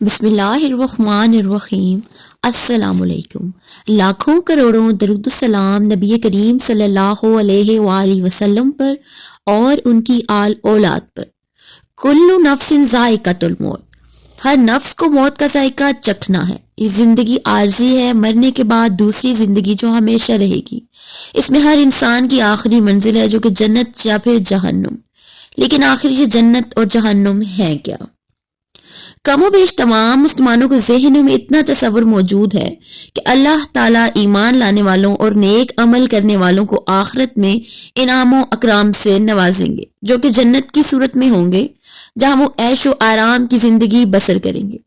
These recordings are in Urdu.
بسم اللہ الرحمن الرحیم۔ السلام علیکم۔ لاکھوں کروڑوں درود السلام نبی کریم صلی اللہ علیہ وآلہ وسلم پر اور ان کی آل اولاد پر۔ کل نفس ذائقۃ الموت، ہر نفس کو موت کا ذائقہ چکھنا ہے۔ یہ زندگی عارضی ہے، مرنے کے بعد دوسری زندگی جو ہمیشہ رہے گی۔ اس میں ہر انسان کی آخری منزل ہے جو کہ جنت یا پھر جہنم۔ لیکن آخر یہ جنت اور جہنم ہے کیا؟ کم و بیش تمام مسلمانوں کے ذہنوں میں اتنا تصور موجود ہے کہ اللہ تعالیٰ ایمان لانے والوں اور نیک عمل کرنے والوں کو آخرت میں انعام و اکرام سے نوازیں گے، جو کہ جنت کی صورت میں ہوں گے، جہاں وہ عیش و آرام کی زندگی بسر کریں گے،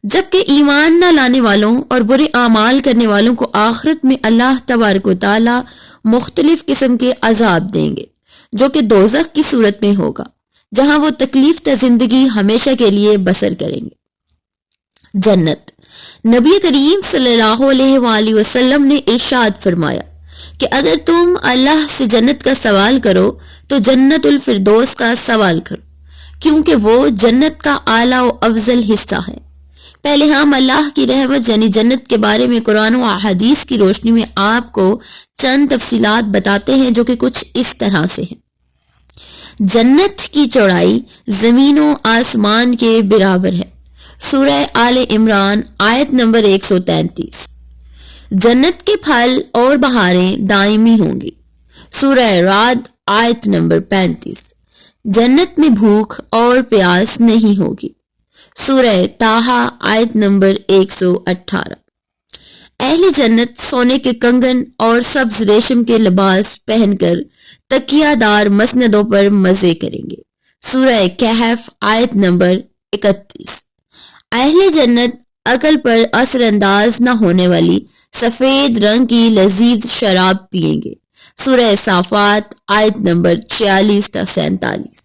جبکہ ایمان نہ لانے والوں اور برے اعمال کرنے والوں کو آخرت میں اللہ تبارک و تعالیٰ مختلف قسم کے عذاب دیں گے، جو کہ دوزخ کی صورت میں ہوگا، جہاں وہ تکلیف دہ زندگی ہمیشہ کے لیے بسر کریں گے۔ جنت، نبی کریم صلی اللہ علیہ وآلہ وسلم نے ارشاد فرمایا کہ اگر تم اللہ سے جنت کا سوال کرو تو جنت الفردوس کا سوال کرو، کیونکہ وہ جنت کا اعلیٰ و افضل حصہ ہے۔ پہلے ہم اللہ کی رحمت یعنی جنت کے بارے میں قرآن و احادیث کی روشنی میں آپ کو چند تفصیلات بتاتے ہیں، جو کہ کچھ اس طرح سے ہیں۔ جنت کی چوڑائی زمین و آسمان کے برابر ہے، سورہ آل عمران آیت نمبر 133۔ جنت کے پھل اور بہاریں دائمی ہوں گی، سورہ رعد آیت نمبر 35۔ جنت میں بھوک اور پیاس نہیں ہوگی، سورہ طٰہٰ آیت نمبر 118۔ اہل جنت سونے کے کنگن اور سبز ریشم کے لباس پہن کر تکیہ دار مسندوں پر مزے کریں گے، سورہ کہف آیت نمبر 31۔ اہل جنت عقل پر اثر انداز نہ ہونے والی سفید رنگ کی لذیذ شراب پیئیں گے، سورہ صافات آیت نمبر 46 تا 47۔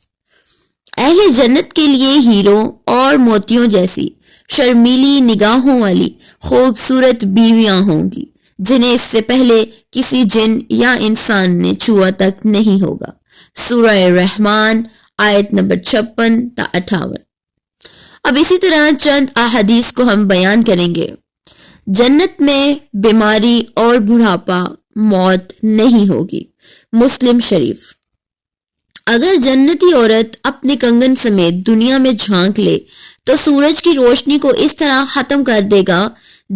اہل جنت کے لیے ہیروں اور موتیوں جیسی شرمیلی نگاہوں والی خوبصورت بیویاں ہوں گی، جنہیں اس سے پہلے کسی جن یا انسان نے چھوا تک نہیں ہوگا، سورہ رحمان آیت نمبر 56 تا 58۔ اب اسی طرح چند احادیث کو ہم بیان کریں گے۔ جنت میں بیماری اور بڑھاپا، موت نہیں ہوگی، مسلم شریف۔ اگر جنتی عورت اپنے کنگن سمیت دنیا میں جھانک لے تو سورج کی روشنی کو اس طرح ختم کر دے گا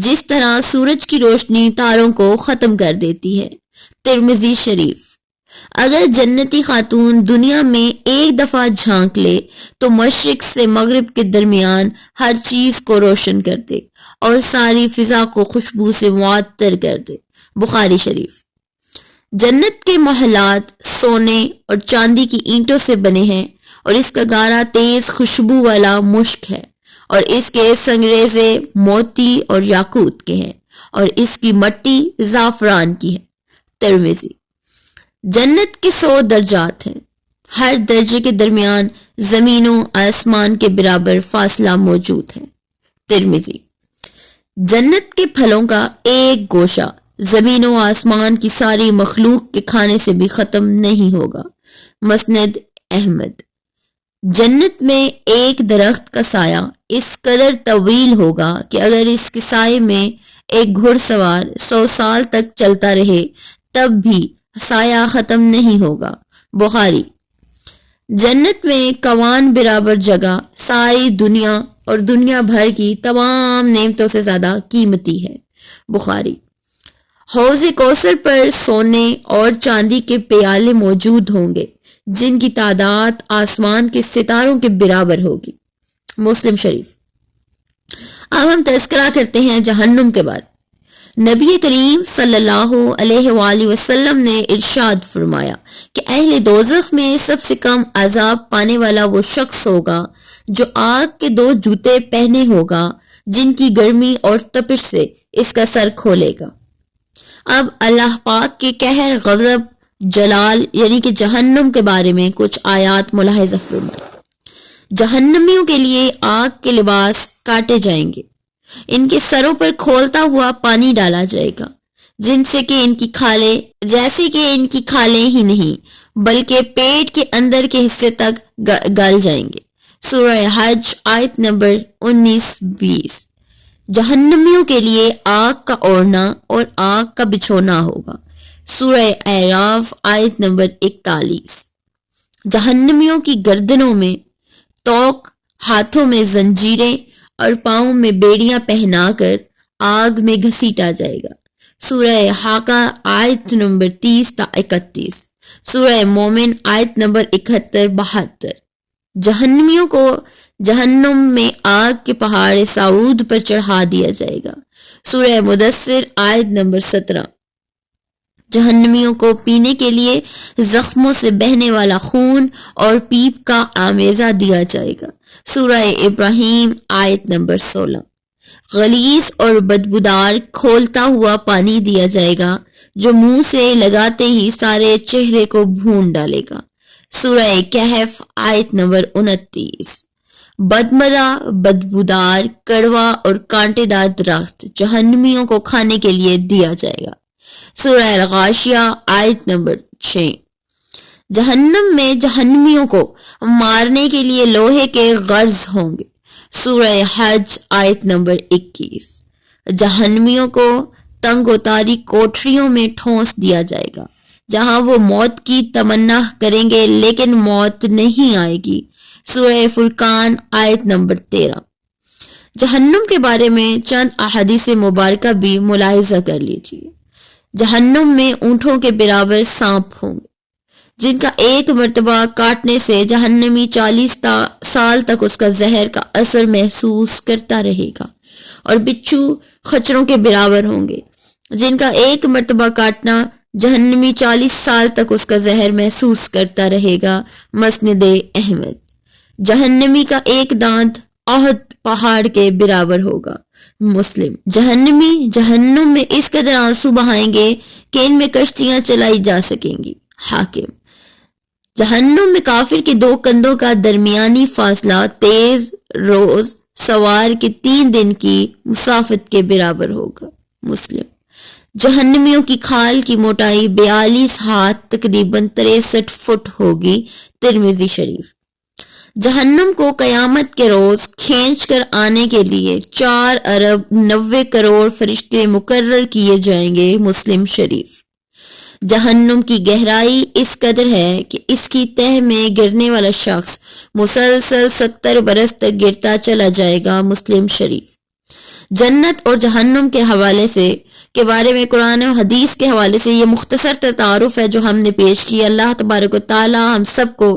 جس طرح سورج کی روشنی تاروں کو ختم کر دیتی ہے، ترمذی شریف۔ اگر جنتی خاتون دنیا میں ایک دفعہ جھانک لے تو مشرق سے مغرب کے درمیان ہر چیز کو روشن کر دے اور ساری فضا کو خوشبو سے معطر کر دے، بخاری شریف۔ جنت کے محلات سونے اور چاندی کی اینٹوں سے بنے ہیں اور اس کا گارا تیز خوشبو والا مشک ہے، اور اس کے سنگریزے موتی اور یاقوت کے ہیں، اور اس کی مٹی زعفران کی ہے، ترمذی۔ جنت کے 100 درجات ہیں، ہر درجے کے درمیان زمین و آسمان کے برابر فاصلہ موجود ہے، ترمذی۔ جنت کے پھلوں کا ایک گوشہ زمین و آسمان کی ساری مخلوق کے کھانے سے بھی ختم نہیں ہوگا، مسند احمد۔ جنت میں ایک درخت کا سایہ اس قدر طویل ہوگا کہ اگر اس کے سائے میں ایک گھڑ سوار 100 سال تک چلتا رہے تب بھی سایہ ختم نہیں ہوگا، بخاری۔ جنت میں کوان برابر جگہ ساری دنیا اور دنیا بھر کی تمام نعمتوں سے زیادہ قیمتی ہے، بخاری۔ حوض کوثر پر سونے اور چاندی کے پیالے موجود ہوں گے جن کی تعداد آسمان کے ستاروں کے برابر ہوگی، مسلم شریف۔ اب ہم تذکرہ کرتے ہیں جہنم کے بارے۔ نبی کریم صلی اللہ علیہ وآلہ وسلم نے ارشاد فرمایا کہ اہل دوزخ میں سب سے کم عذاب پانے والا وہ شخص ہوگا جو آگ کے 2 جوتے پہنے ہوگا جن کی گرمی اور تپش سے اس کا سر کھولے گا۔ اب اللہ پاک کے قہر، غضب، جلال یعنی کہ جہنم کے بارے میں کچھ آیات ملاحظہ فرمائیں۔ جہنمیوں کے لیے آگ کے لباس کاٹے جائیں گے، ان کے سروں پر کھولتا ہوا پانی ڈالا جائے گا جیسے کہ ان کی کھالیں ہی نہیں بلکہ پیٹ کے اندر کے حصے تک گل جائیں گے، سورہ حج آیت نمبر 19-20۔ جہنمیوں کے لیے آگ کا اوڑھنا اور آگ کا بچھونا ہوگا، سورہ اعراف آیت نمبر 41۔ جہنمیوں کی گردنوں میں توق، ہاتھوں میں زنجیریں اور پاؤں میں بیڑیاں پہنا کر آگ میں گھسیٹا جائے گا، سورہ حاقہ آیت نمبر 30-31۔ سورہ مومن آیت نمبر 71-72۔ جہنمیوں کو جہنم میں آگ کے پہاڑ سعود پر چڑھا دیا جائے گا، سورہ مدثر آیت نمبر 17۔ جہنمیوں کو پینے کے لیے زخموں سے بہنے والا خون اور پیپ کا آمیزہ دیا جائے گا، سورہ ابراہیم آیت نمبر 16۔ غلیظ اور بدبودار کھولتا ہوا پانی دیا جائے گا جو منہ سے لگاتے ہی سارے چہرے کو بھون ڈالے گا، سورہ کہف آیت نمبر 29۔ بدمزہ، بدبودار، کڑوا اور کانٹے دار درخت جہنمیوں کو کھانے کے لیے دیا جائے گا، سورہ الغاشیہ آیت نمبر 6۔ جہنم میں جہنمیوں کو مارنے کے لیے لوہے کے غرض ہوں گے، سورہ حج آیت نمبر 21۔ جہنمیوں کو تنگ و تاریک کوٹریوں میں ٹھونس دیا جائے گا جہاں وہ موت کی تمنا کریں گے لیکن موت نہیں آئے گی، سورہ فرقان آیت نمبر 13۔ جہنم کے بارے میں چند احادیث مبارکہ بھی ملاحظہ کر لیجیے۔ جہنم میں اونٹوں کے برابر سانپ ہوں گے جن کا ایک مرتبہ کاٹنے سے جہنمی 40 سال تک اس کا زہر کا اثر محسوس کرتا رہے گا، اور بچھو خچروں کے برابر ہوں گے جن کا ایک مرتبہ کاٹنا جہنمی 40 سال تک اس کا زہر محسوس کرتا رہے گا، مسند احمد۔ جہنمی کا ایک دانت احد پہاڑ کے برابر ہوگا، مسلم۔ جہنمی جہنم میں اس قدر آنسو بہائیں گے کہ ان میں کشتیاں چلائی جا سکیں گی، حاکم۔ جہنم میں کافر کے 2 کندھوں کا درمیانی فاصلہ تیز روز سوار کے 3 دن کی مسافت کے برابر ہوگا، مسلم۔ جہنمیوں کی کھال کی موٹائی 42 ہاتھ تقریباً 63 فٹ ہوگی، ترمذی شریف۔ جہنم کو قیامت کے روز کھینچ کر آنے کے لیے 4 ارب 90 کروڑ فرشتے مقرر کیے جائیں گے، مسلم شریف۔ جہنم کی گہرائی اس قدر ہے کہ اس کی تہ میں گرنے والا شخص مسلسل 70 برس تک گرتا چلا جائے گا، مسلم شریف۔ جنت اور جہنم کے بارے میں قرآن و حدیث کے حوالے سے یہ مختصر تعارف ہے جو ہم نے پیش کی۔ اللہ تبارک و تعالی ہم سب کو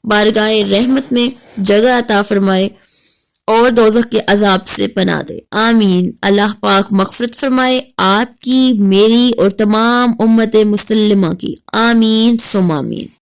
بارگاہ رحمت میں جگہ عطا فرمائے اور دوزخ کے عذاب سے پناہ دے، آمین۔ اللہ پاک مغفرت فرمائے آپ کی، میری اور تمام امت مسلمہ کی، آمین ثم آمین۔